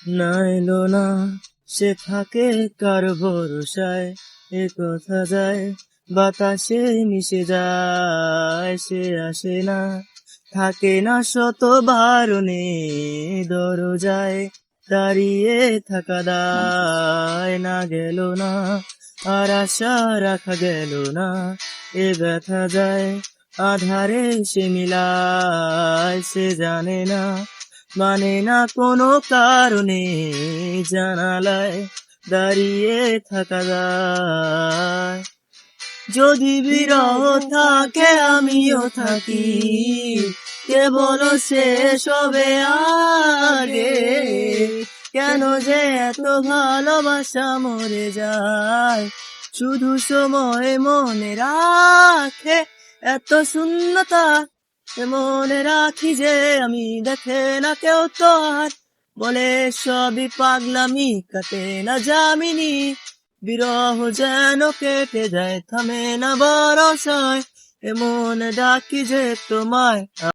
না এলো না, সে থাকে কার ভরসায়, এ কথা যায় বাতাসে মিশে যায়, সে আসে না, থাকে না শত বারণে, দরজায় দাঁড়িয়ে থাকা দায়, না গেল না আর আশা রাখা গেল না, এ ব্যথা যায় আধারে সে মিলায়, সে জানে না মানে না কোনো কারণে, জানালায় দাঁড়িয়ে থাকা যায়। যদি বিরহ থাকে আমিও থাকি, কেবল শেষ হবে আগে, কেন যে এত ভালোবাসা মরে যায়, শুধু সময় মনে রাখে এত শূন্যতা, মনে রাখি যে আমি, দেখে না কেউ তো আর, বলে সবই পাগলামি, কাটে না যামিনী, বিরহ যেন কেটে যায়, থামে না ভরসায়, এমন ডাকি যে তোমায়।